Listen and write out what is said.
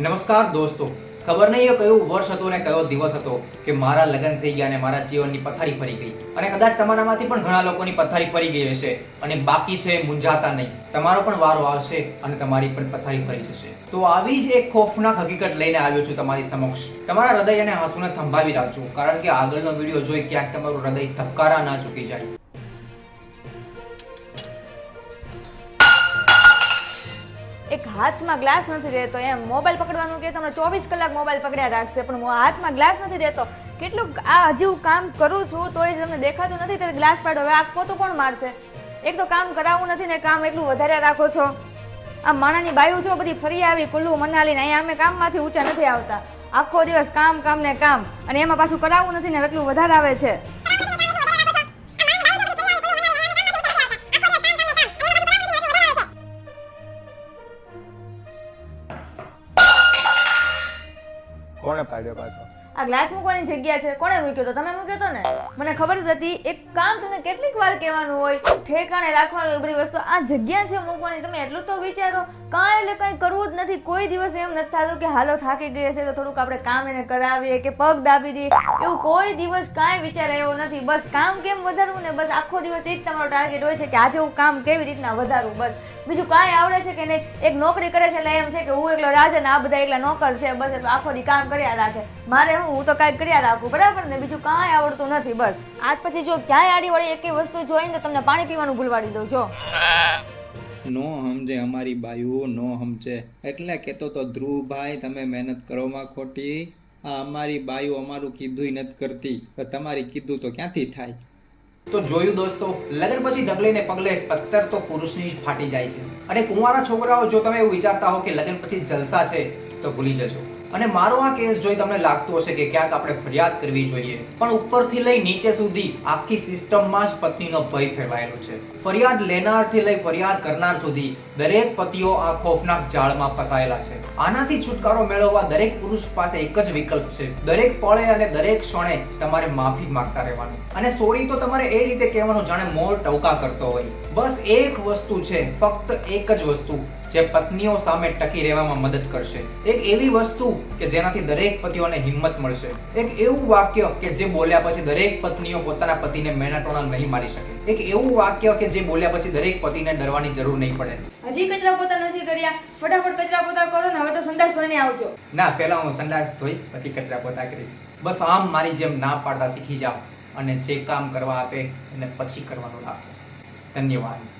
નમસ્કાર દોસ્તો, ખબર નહીં એ કયું વર્ષ હતો ને કયો દિવસ હતો કે મારા લગ્ન થઈ ગયા અને મારા જીવનની પથારી ફરી ગઈ. અને કદાચ તમારામાંથી પણ ઘણા લોકોની પથારી ફરી ગઈ હશે અને બાકી છે મૂંઝાતા નહીં. તમારો પણ વારો આવશે અને તમારી પણ પથારી ફરી જશે. તો આવી જ એક ખોફનાક હકીકત લઈને આવ્યો છું તમારી સમક્ષ. તમારા હૃદય અને આંસુને થંભાવી રાખજો, કારણ કે આગળનો વિડીયો જોઈ ક્યાંક તમારું હૃદય ધબકારા ના ચૂકી જાય. એક હાથમાં ગ્લાસ નથી રહેતો, એમ મોબાઈલ પકડવાનું કે તમને 24 કલાક મોબાઈલ પકડ્યા રાખશે, પણ હાથમાં ગ્લાસ નથી રહેતો. કેટલું આ હજી હું કામ કરું છું તોય તમને દેખાતું નથી તો ગ્લાસ પાડો. હવે આ પોતું કોણ મારશે? એક તો કામ કરાવવું નથી ને કામ એટલું વધારે રાખો છો. આ માણાની બાયું જો બધી ફરી આવી કુલ્લુ મનાલી ને અહીંયા અમે કામમાંથી ઊંચા નથી આવતા. આખો દિવસ કામ કામ ને કામ, અને એમાં પાછું કરાવવું નથી ને એટલું વધારે આવે છે. કોણે પાડ્યો પાછો? આ ગ્લાસ મૂકવાની જગ્યા છે, કોણે મૂક્યો તો? તમે મૂક્યો તો ને? મને ખબર જ હતી. એક કામ તમને કેટલીક વાર કહેવાનું હોય, ઠેકાણે રાખવાનું હોય બધી વસ્તુ. આ જગ્યા છે મૂકવાની, તમે એટલું તો વિચારો. કાંઈ એટલે કાંઈ કરવું જ નથી. કોઈ દિવસ એમ નથી થતું કે હાલો થાકી ગઈ છે તો થોડુંક આપણે કામ એને કરાવીએ કે પગ દાબી દઈએ. એવું કોઈ દિવસ કાંઈ વિચાર એવો નથી. બસ કામ કેમ વધારવું ને બસ આખો દિવસ એક તમારો ટાર્ગેટ હોય છે કે આજે હું કામ કેવી રીતના વધારવું. બસ બીજું કાંઈ આવડે છે કે નહીં? એક નોકરી કરે છે એટલે એમ છે કે હું એકલો રાજા ને આ બધા એકલા નોકર છે, બસ એટલે આખો દી કામ કર્યા રાખે. મારે હું તો કાંઈક કર્યા રાખું, બરાબર ને? બીજું કાંઈ આવડતું નથી. બસ આજ પછી જો ક્યાંય આડી વળી એકે વસ્તુ જોઈને તો તમને પાણી પીવાનું ભૂલવાડી દઉં. જો નો સમજે અમારી બાયું, નો સમજે એટલે કહેતો તો ધ્રુવભાઈ તમે મહેનત કરોમાં ખોટી. આ અમારી બાયું અમારું કીધું નથી કરતી, તો તમારી કીધું તો ક્યાંથી થાય? તો જોયું દોસ્તો, લગ્ન પછી ડગલે ને પગલે પત્તર તો પુરુષની જ ફાટી જાય છે. અને કુંવારા છોકરાઓ જો તમે એવું વિચારતા હો કે લગ્ન પછી જલસા છે તો ભૂલી જજો. અને મારો આ કેસ જોઈ તમને લાગતું હશે કે ક્યાંક આપણે ફરિયાદ કરવી જોઈએ, પણ ઉપરથી લઈ નીચે સુધી આખી સિસ્ટમમાં જ પત્નીનો ભય ફેલાયેલો છે. ફરિયાદ લેનારથી લઈ ફરિયાદ કરનાર સુધી દરેક પતિઓ આ ખોફનાક જાળમાં ફસાયેલા છે. આનાથી છુટકારો મેળવવા દરેક પુરુષ પાસે એક જ વિકલ્પ છે. દરેક પળે અને દરેક ક્ષણે તમારે માફી માંગતા રહેવાનું. અને સોરી તો તમારે એ રીતે કહેવાનું જાણે મોર ટવકા કરતો હોય. બસ એક વસ્તુ છે, ફક્ત એક જ વસ્તુ જે પત્નીઓ સામે ટકી રહેવામાં મદદ કરશે. એક એવી વસ્તુ કે જેનાથી દરેક પતિઓને હિંમત મળશે. એક એવું વાક્ય કે જે બોલ્યા પછી દરેક પત્નીઓ પોતાના પતિને મેણાટોણા નહીં મારી શકે. એક એવું વાક્ય કે જે બોલ્યા પછી દરેક પતિને ડરવાની જરૂર નહીં પડે. હજી કચરા પોતા નથી કર્યા? ફટાફટ કચરા પોતા કરો ને. હવે તો સંડાસ ધોઈને આવજો. ના, પહેલા હું સંડાસ ધોઈશ પછી કચરા પોતા કરીશ. બસ આમ મારી જેમ ના પાડતા શીખી જાઓ અને જે કામ કરવા આપે એને પછી કરવાનું રાખો. ધન્યવાદ.